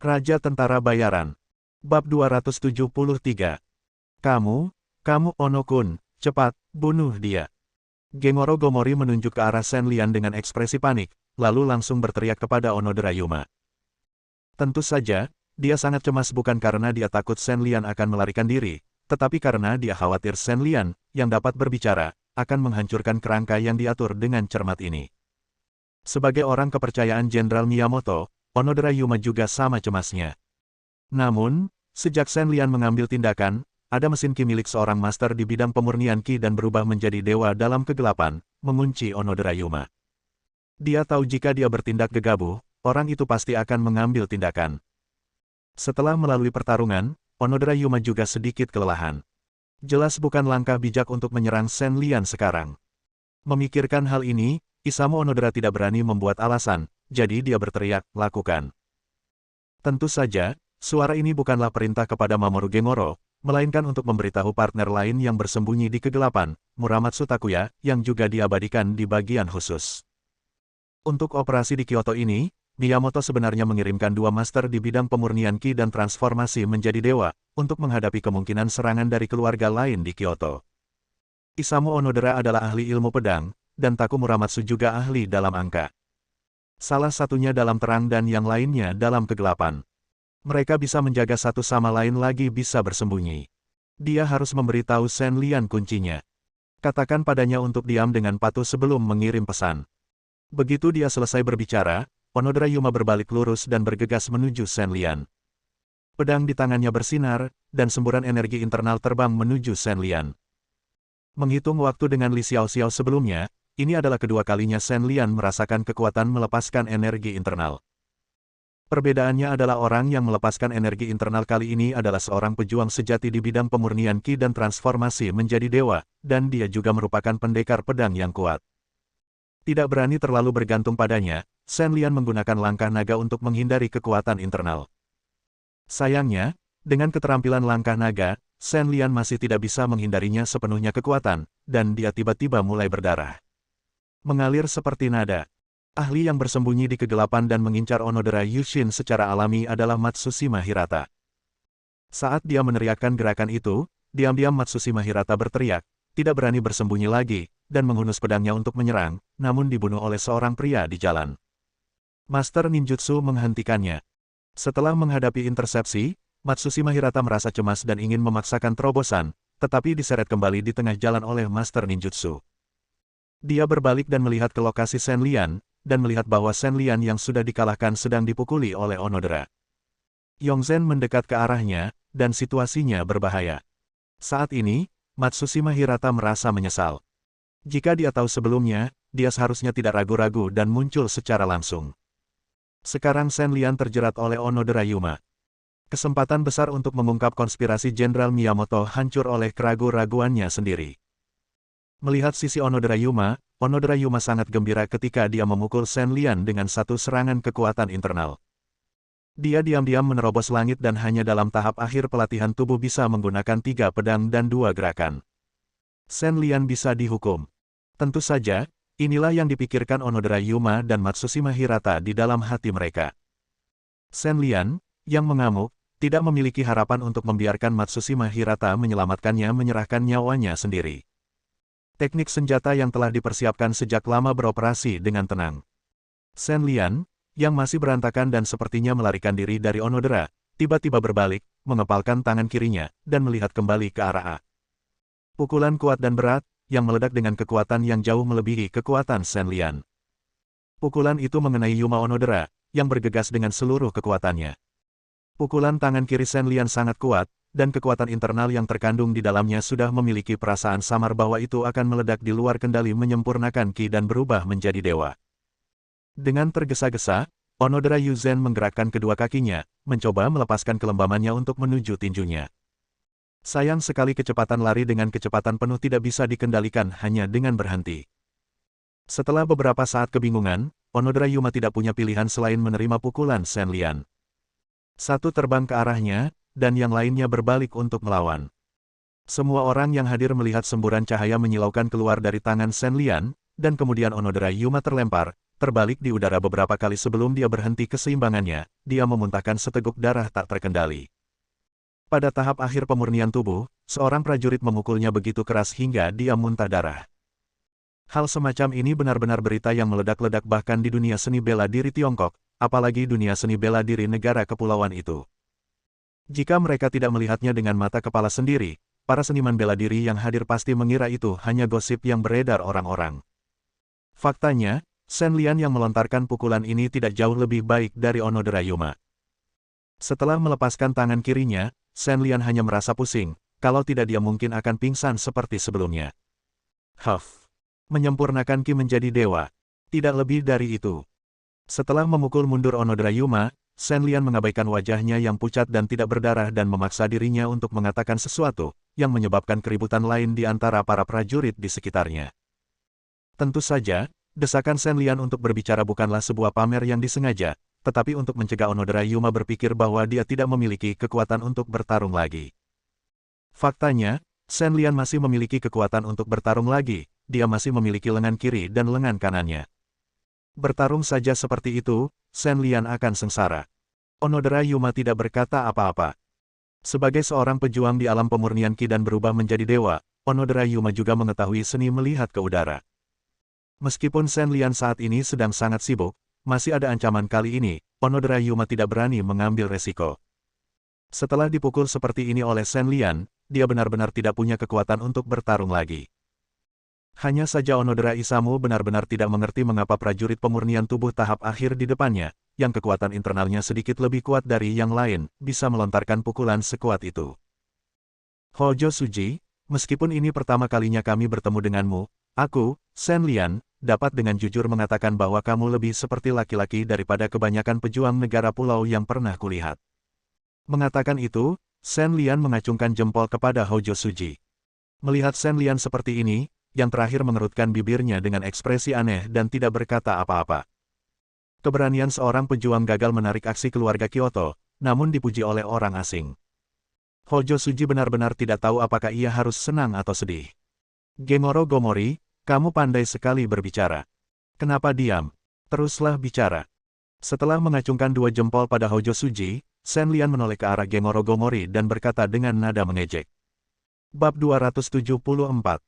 Raja Tentara Bayaran. Bab 273. Kamu Ono-kun, cepat, bunuh dia. Gengoro Gomori menunjuk ke arah Shen Lian dengan ekspresi panik, lalu langsung berteriak kepada Onodera Yuma. Tentu saja, dia sangat cemas bukan karena dia takut Shen Lian akan melarikan diri, tetapi karena dia khawatir Shen Lian, yang dapat berbicara, akan menghancurkan kerangka yang diatur dengan cermat ini. Sebagai orang kepercayaan Jenderal Miyamoto, Onodera Yuma juga sama cemasnya. Namun, sejak Shen Lian mengambil tindakan, ada mesin ki milik seorang master di bidang pemurnian ki dan berubah menjadi dewa dalam kegelapan, mengunci Onodera Yuma. Dia tahu jika dia bertindak gegabah, orang itu pasti akan mengambil tindakan. Setelah melalui pertarungan, Onodera Yuma juga sedikit kelelahan. Jelas bukan langkah bijak untuk menyerang Shen Lian sekarang. Memikirkan hal ini, Isamu Onodera tidak berani membuat alasan, jadi dia berteriak, lakukan. Tentu saja, suara ini bukanlah perintah kepada Mamoru Gengoro, melainkan untuk memberitahu partner lain yang bersembunyi di kegelapan, Muramatsu Takuya, yang juga diabadikan di bagian khusus. Untuk operasi di Kyoto ini, Miyamoto sebenarnya mengirimkan dua master di bidang pemurnian ki dan transformasi menjadi dewa, untuk menghadapi kemungkinan serangan dari keluarga lain di Kyoto. Isamu Onodera adalah ahli ilmu pedang, dan Taku Muramatsu juga ahli dalam angka. Salah satunya dalam terang dan yang lainnya dalam kegelapan. Mereka bisa menjaga satu sama lain lagi bisa bersembunyi. Dia harus memberitahu Shen Lian kuncinya. Katakan padanya untuk diam dengan patuh sebelum mengirim pesan. Begitu dia selesai berbicara, Onodera Yuma berbalik lurus dan bergegas menuju Shen Lian. Pedang di tangannya bersinar, dan semburan energi internal terbang menuju Shen Lian. Menghitung waktu dengan Li Xiaoxiao sebelumnya, ini adalah kedua kalinya Shen Lian merasakan kekuatan melepaskan energi internal. Perbedaannya adalah orang yang melepaskan energi internal kali ini adalah seorang pejuang sejati di bidang pemurnian ki dan transformasi menjadi dewa, dan dia juga merupakan pendekar pedang yang kuat. Tidak berani terlalu bergantung padanya, Shen Lian menggunakan langkah naga untuk menghindari kekuatan internal. Sayangnya, dengan keterampilan langkah naga, Shen Lian masih tidak bisa menghindarinya sepenuhnya kekuatan, dan dia tiba-tiba mulai berdarah. Mengalir seperti nada. Ahli yang bersembunyi di kegelapan dan mengincar Onodera Yushin secara alami adalah Matsushima Hirata. Saat dia meneriakkan gerakan itu, diam-diam Matsushima Hirata berteriak, tidak berani bersembunyi lagi, dan menghunus pedangnya untuk menyerang, namun dibunuh oleh seorang pria di jalan. Master Ninjutsu menghentikannya. Setelah menghadapi intersepsi, Matsushima Hirata merasa cemas dan ingin memaksakan terobosan, tetapi diseret kembali di tengah jalan oleh Master Ninjutsu. Dia berbalik dan melihat ke lokasi Shen Lian, dan melihat bahwa Shen Lian yang sudah dikalahkan sedang dipukuli oleh Onodera. Yongzhen mendekat ke arahnya, dan situasinya berbahaya. Saat ini, Matsushima Hirata merasa menyesal. Jika dia tahu sebelumnya, dia seharusnya tidak ragu-ragu dan muncul secara langsung. Sekarang Shen Lian terjerat oleh Onodera Yuma. Kesempatan besar untuk mengungkap konspirasi Jenderal Miyamoto hancur oleh keraguan-raguannya sendiri. Melihat sisi Onodera Yuma sangat gembira ketika dia memukul Shen Lian dengan satu serangan kekuatan internal. Dia diam-diam menerobos langit dan hanya dalam tahap akhir pelatihan tubuh bisa menggunakan 3 pedang dan 2 gerakan. Shen Lian bisa dihukum. Tentu saja, inilah yang dipikirkan Onodera Yuma dan Matsushima Hirata di dalam hati mereka. Shen Lian, yang mengamuk, tidak memiliki harapan untuk membiarkan Matsushima Hirata menyelamatkannya menyerahkan nyawanya sendiri. Teknik senjata yang telah dipersiapkan sejak lama beroperasi dengan tenang. Shen Lian, yang masih berantakan dan sepertinya melarikan diri dari Onodera, tiba-tiba berbalik, mengepalkan tangan kirinya, dan melihat kembali ke arah A. Pukulan kuat dan berat, yang meledak dengan kekuatan yang jauh melebihi kekuatan Shen Lian. Pukulan itu mengenai Yuma Onodera, yang bergegas dengan seluruh kekuatannya. Pukulan tangan kiri Shen Lian sangat kuat, dan kekuatan internal yang terkandung di dalamnya sudah memiliki perasaan samar bahwa itu akan meledak di luar kendali menyempurnakan ki dan berubah menjadi dewa. Dengan tergesa-gesa, Onodera Yuzhen menggerakkan kedua kakinya, mencoba melepaskan kelembamannya untuk menuju tinjunya. Sayang sekali kecepatan lari dengan kecepatan penuh tidak bisa dikendalikan hanya dengan berhenti. Setelah beberapa saat kebingungan, Onodera Yuma tidak punya pilihan selain menerima pukulan Shen Lian. Satu terbang ke arahnya, dan yang lainnya berbalik untuk melawan. Semua orang yang hadir melihat semburan cahaya menyilaukan keluar dari tangan Shen Lian, dan kemudian Onodera Yuma terlempar, terbalik di udara beberapa kali sebelum dia berhenti keseimbangannya, dia memuntahkan seteguk darah tak terkendali. Pada tahap akhir pemurnian tubuh, seorang prajurit memukulnya begitu keras hingga dia muntah darah. Hal semacam ini benar-benar berita yang meledak-ledak bahkan di dunia seni bela diri Tiongkok, apalagi dunia seni bela diri negara kepulauan itu. Jika mereka tidak melihatnya dengan mata kepala sendiri, para seniman bela diri yang hadir pasti mengira itu hanya gosip yang beredar orang-orang. Faktanya, Shen Lian yang melontarkan pukulan ini tidak jauh lebih baik dari Onodera Yuma. Setelah melepaskan tangan kirinya, Shen Lian hanya merasa pusing, kalau tidak dia mungkin akan pingsan seperti sebelumnya. Huff. Menyempurnakan Ki menjadi dewa. Tidak lebih dari itu. Setelah memukul mundur Onodera Yuma, Shen Lian mengabaikan wajahnya yang pucat dan tidak berdarah dan memaksa dirinya untuk mengatakan sesuatu, yang menyebabkan keributan lain di antara para prajurit di sekitarnya. Tentu saja, desakan Shen Lian untuk berbicara bukanlah sebuah pamer yang disengaja, tetapi untuk mencegah Onodera Yuma berpikir bahwa dia tidak memiliki kekuatan untuk bertarung lagi. Faktanya, Shen Lian masih memiliki kekuatan untuk bertarung lagi, dia masih memiliki lengan kiri dan lengan kanannya. Bertarung saja seperti itu, Shen Lian akan sengsara. Onodera Yuma tidak berkata apa-apa. Sebagai seorang pejuang di alam pemurnian Ki dan berubah menjadi dewa, Onodera Yuma juga mengetahui seni melihat ke udara. Meskipun Shen Lian saat ini sedang sangat sibuk, masih ada ancaman kali ini, Onodera Yuma tidak berani mengambil resiko. Setelah dipukul seperti ini oleh Shen Lian, dia benar-benar tidak punya kekuatan untuk bertarung lagi. Hanya saja Onodera Isamu benar-benar tidak mengerti mengapa prajurit pemurnian tubuh tahap akhir di depannya, yang kekuatan internalnya sedikit lebih kuat dari yang lain, bisa melontarkan pukulan sekuat itu. Hojo Suji, meskipun ini pertama kalinya kami bertemu denganmu, aku, Shen Lian, dapat dengan jujur mengatakan bahwa kamu lebih seperti laki-laki daripada kebanyakan pejuang negara pulau yang pernah kulihat. Mengatakan itu, Shen Lian mengacungkan jempol kepada Hojo Suji. Melihat Shen Lian seperti ini, yang terakhir mengerutkan bibirnya dengan ekspresi aneh dan tidak berkata apa-apa. Keberanian seorang pejuang gagal menarik aksi keluarga Kyoto, namun dipuji oleh orang asing. Hojo Suji benar-benar tidak tahu apakah ia harus senang atau sedih. Gengoro Gomori, kamu pandai sekali berbicara. Kenapa diam? Teruslah bicara. Setelah mengacungkan dua jempol pada Hojo Suji, Shen Lian menoleh ke arah Gengoro Gomori dan berkata dengan nada mengejek. Bab 274.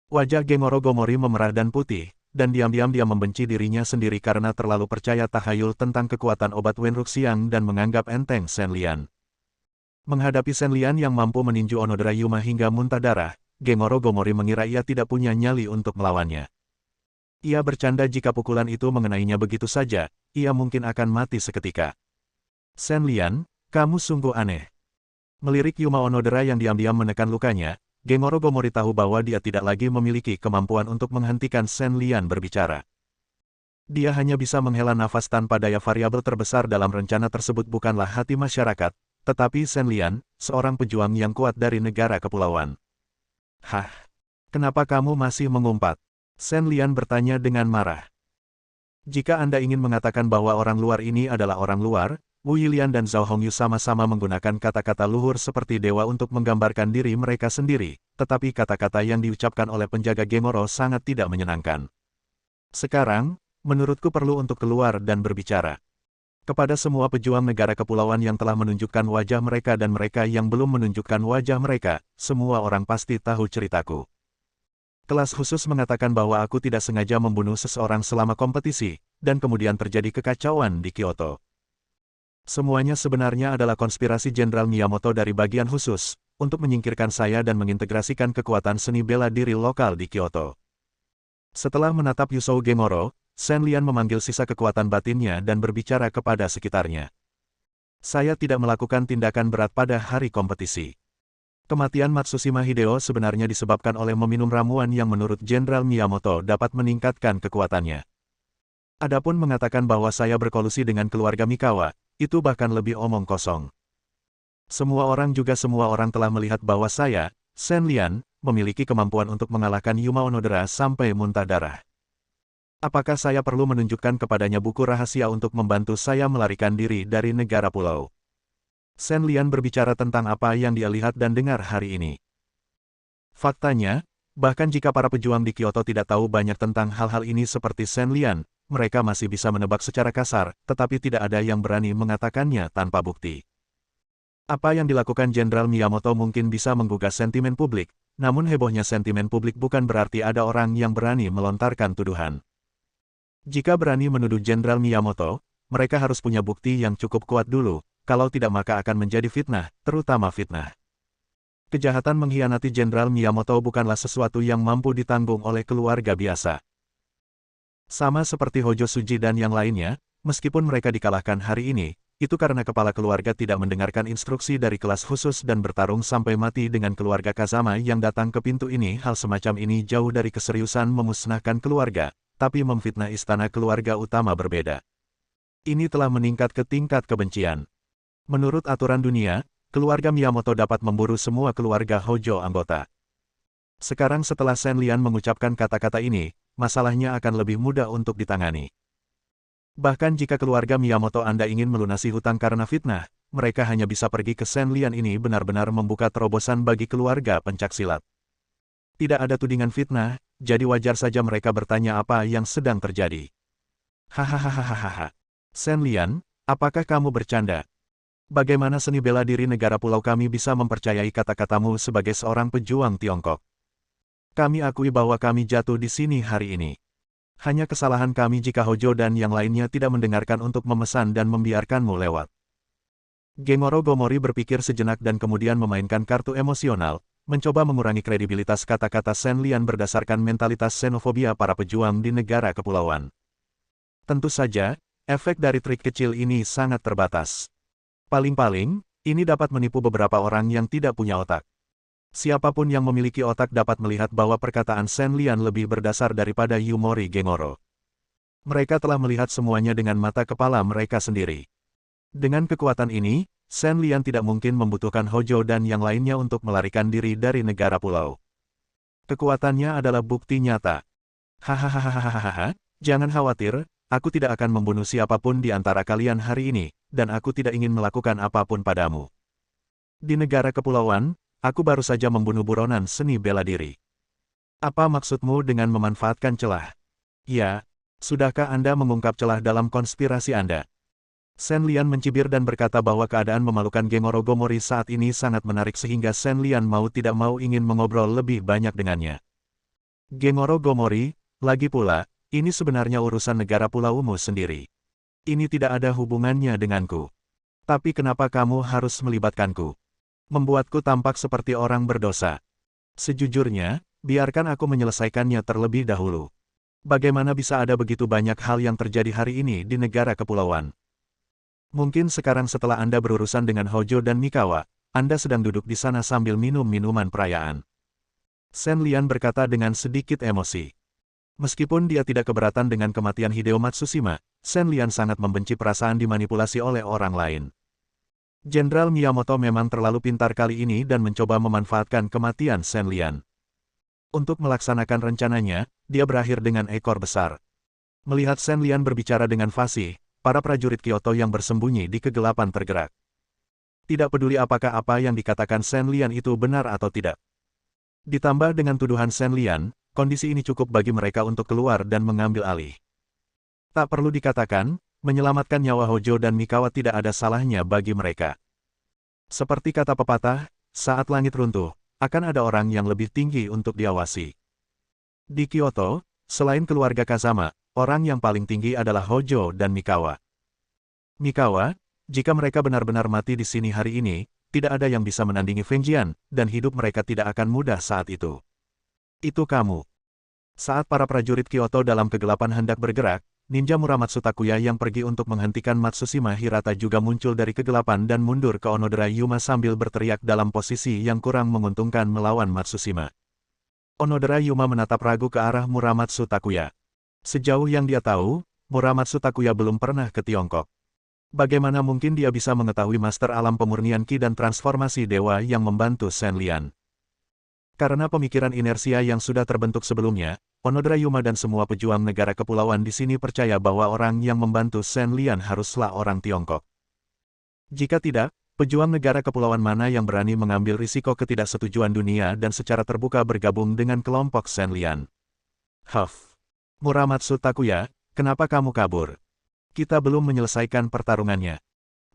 Wajah Gengoro Gomori memerah dan putih, dan diam-diam dia membenci dirinya sendiri karena terlalu percaya tahayul tentang kekuatan obat Wenruxiang dan menganggap enteng Shen Lian. Menghadapi Shen Lian yang mampu meninju Onodera Yuma hingga muntah darah, Gengoro Gomori mengira ia tidak punya nyali untuk melawannya. Ia bercanda jika pukulan itu mengenainya begitu saja, ia mungkin akan mati seketika. Shen Lian, kamu sungguh aneh. Melirik Yuma Onodera yang diam-diam menekan lukanya, Gengoro Gomori tahu bahwa dia tidak lagi memiliki kemampuan untuk menghentikan Shen Lian berbicara. Dia hanya bisa menghela nafas tanpa daya variabel terbesar dalam rencana tersebut bukanlah hati masyarakat, tetapi Shen Lian, seorang pejuang yang kuat dari negara kepulauan. Hah? Kenapa kamu masih mengumpat? Shen Lian bertanya dengan marah. Jika Anda ingin mengatakan bahwa orang luar ini adalah orang luar, Wu Yilian dan Zhao Hongyu sama-sama menggunakan kata-kata luhur seperti dewa untuk menggambarkan diri mereka sendiri, tetapi kata-kata yang diucapkan oleh penjaga Gengoro sangat tidak menyenangkan. Sekarang, menurutku perlu untuk keluar dan berbicara. Kepada semua pejuang negara kepulauan yang telah menunjukkan wajah mereka dan mereka yang belum menunjukkan wajah mereka, semua orang pasti tahu ceritaku. Kelas khusus mengatakan bahwa aku tidak sengaja membunuh seseorang selama kompetisi, dan kemudian terjadi kekacauan di Kyoto. Semuanya sebenarnya adalah konspirasi Jenderal Miyamoto dari bagian khusus, untuk menyingkirkan saya dan mengintegrasikan kekuatan seni bela diri lokal di Kyoto. Setelah menatap Yusou Gengoro, Shen Lian memanggil sisa kekuatan batinnya dan berbicara kepada sekitarnya. Saya tidak melakukan tindakan berat pada hari kompetisi. Kematian Matsushima Hideo sebenarnya disebabkan oleh meminum ramuan yang menurut Jenderal Miyamoto dapat meningkatkan kekuatannya. Adapun mengatakan bahwa saya berkolusi dengan keluarga Mikawa, itu bahkan lebih omong kosong. Semua orang telah melihat bahwa saya, Shen Lian, memiliki kemampuan untuk mengalahkan Yuma Onodera sampai muntah darah. Apakah saya perlu menunjukkan kepadanya buku rahasia untuk membantu saya melarikan diri dari negara pulau? Shen Lian berbicara tentang apa yang dia lihat dan dengar hari ini. Faktanya, bahkan jika para pejuang di Kyoto tidak tahu banyak tentang hal-hal ini seperti Shen Lian, mereka masih bisa menebak secara kasar, tetapi tidak ada yang berani mengatakannya tanpa bukti. Apa yang dilakukan Jenderal Miyamoto mungkin bisa menggugah sentimen publik, namun hebohnya sentimen publik bukan berarti ada orang yang berani melontarkan tuduhan. Jika berani menuduh Jenderal Miyamoto, mereka harus punya bukti yang cukup kuat dulu, kalau tidak maka akan menjadi fitnah, terutama fitnah. Kejahatan mengkhianati Jenderal Miyamoto bukanlah sesuatu yang mampu ditanggung oleh keluarga biasa. Sama seperti Hojo Suji dan yang lainnya, meskipun mereka dikalahkan hari ini, itu karena kepala keluarga tidak mendengarkan instruksi dari kelas khusus dan bertarung sampai mati dengan keluarga Kazama yang datang ke pintu ini. Hal semacam ini jauh dari keseriusan memusnahkan keluarga, tapi memfitnah istana keluarga utama berbeda. Ini telah meningkat ke tingkat kebencian. Menurut aturan dunia, keluarga Miyamoto dapat memburu semua keluarga Hojo anggota. Sekarang setelah Shen Lian mengucapkan kata-kata ini, masalahnya akan lebih mudah untuk ditangani. Bahkan jika keluarga Miyamoto Anda ingin melunasi hutang karena fitnah, mereka hanya bisa pergi ke Shen Lian ini benar-benar membuka terobosan bagi keluarga pencaksilat. Tidak ada tudingan fitnah, jadi wajar saja mereka bertanya apa yang sedang terjadi. Hahaha. Shen Lian, apakah kamu bercanda? Bagaimana seni bela diri negara pulau kami bisa mempercayai kata-katamu sebagai seorang pejuang Tiongkok? Kami akui bahwa kami jatuh di sini hari ini. Hanya kesalahan kami jika Hojo dan yang lainnya tidak mendengarkan untuk memesan dan membiarkanmu lewat. Gengoro Gomori berpikir sejenak dan kemudian memainkan kartu emosional, mencoba mengurangi kredibilitas kata-kata Shen Lian berdasarkan mentalitas xenofobia para pejuang di negara kepulauan. Tentu saja, efek dari trik kecil ini sangat terbatas. Paling-paling, ini dapat menipu beberapa orang yang tidak punya otak. Siapapun yang memiliki otak dapat melihat bahwa perkataan Shen Lian lebih berdasar daripada Yumori Gengoro. Mereka telah melihat semuanya dengan mata kepala mereka sendiri. Dengan kekuatan ini, Shen Lian tidak mungkin membutuhkan Hojo dan yang lainnya untuk melarikan diri dari negara pulau. Kekuatannya adalah bukti nyata. Hahaha, jangan khawatir. Aku tidak akan membunuh siapapun di antara kalian hari ini, dan aku tidak ingin melakukan apapun padamu. Di negara kepulauan, aku baru saja membunuh buronan seni bela diri. Apa maksudmu dengan memanfaatkan celah? Ya, sudahkah Anda mengungkap celah dalam konspirasi Anda? Shen Lian mencibir dan berkata bahwa keadaan memalukan Gengoro Gomori saat ini sangat menarik sehingga Shen Lian mau tidak mau ingin mengobrol lebih banyak dengannya. Gengoro Gomori, lagi pula, ini sebenarnya urusan negara pulaumu sendiri. Ini tidak ada hubungannya denganku. Tapi kenapa kamu harus melibatkanku? Membuatku tampak seperti orang berdosa. Sejujurnya, biarkan aku menyelesaikannya terlebih dahulu. Bagaimana bisa ada begitu banyak hal yang terjadi hari ini di negara kepulauan? Mungkin sekarang setelah Anda berurusan dengan Hojo dan Mikawa, Anda sedang duduk di sana sambil minum minuman perayaan. Shen Lian berkata dengan sedikit emosi. Meskipun dia tidak keberatan dengan kematian Hideo Matsushima, Shen Lian sangat membenci perasaan dimanipulasi oleh orang lain. Jenderal Miyamoto memang terlalu pintar kali ini dan mencoba memanfaatkan kematian Shen Lian. Untuk melaksanakan rencananya, dia berakhir dengan ekor besar. Melihat Shen Lian berbicara dengan fasih, para prajurit Kyoto yang bersembunyi di kegelapan tergerak. Tidak peduli apakah apa yang dikatakan Shen Lian itu benar atau tidak. Ditambah dengan tuduhan Shen Lian, kondisi ini cukup bagi mereka untuk keluar dan mengambil alih. Tak perlu dikatakan, menyelamatkan nyawa Hojo dan Mikawa tidak ada salahnya bagi mereka. Seperti kata pepatah, saat langit runtuh, akan ada orang yang lebih tinggi untuk diawasi. Di Kyoto, selain keluarga Kazama, orang yang paling tinggi adalah Hojo dan Mikawa. Mikawa, jika mereka benar-benar mati di sini hari ini, tidak ada yang bisa menandingi Feng Jian, dan hidup mereka tidak akan mudah saat itu. Itu kamu. Saat para prajurit Kyoto dalam kegelapan hendak bergerak, ninja Muramatsu Takuya yang pergi untuk menghentikan Matsushima Hirata juga muncul dari kegelapan dan mundur ke Onodera Yuma sambil berteriak dalam posisi yang kurang menguntungkan melawan Matsushima. Onodera Yuma menatap ragu ke arah Muramatsu Takuya. Sejauh yang dia tahu, Muramatsu Takuya belum pernah ke Tiongkok. Bagaimana mungkin dia bisa mengetahui master alam pemurnian Ki dan transformasi dewa yang membantu Shen Lian? Karena pemikiran inersia yang sudah terbentuk sebelumnya, Onodera Yuma dan semua pejuang negara kepulauan di sini percaya bahwa orang yang membantu Shen Lian haruslah orang Tiongkok. Jika tidak, pejuang negara kepulauan mana yang berani mengambil risiko ketidaksetujuan dunia dan secara terbuka bergabung dengan kelompok Shen Lian? Huff. Muramatsu Takuya, Kenapa kamu kabur? Kita belum menyelesaikan pertarungannya.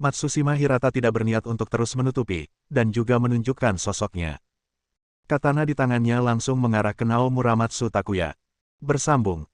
Matsushima Hirata tidak berniat untuk terus menutupi, dan juga menunjukkan sosoknya. Katana di tangannya langsung mengarah ke Naomuramatsu Takuya. Bersambung.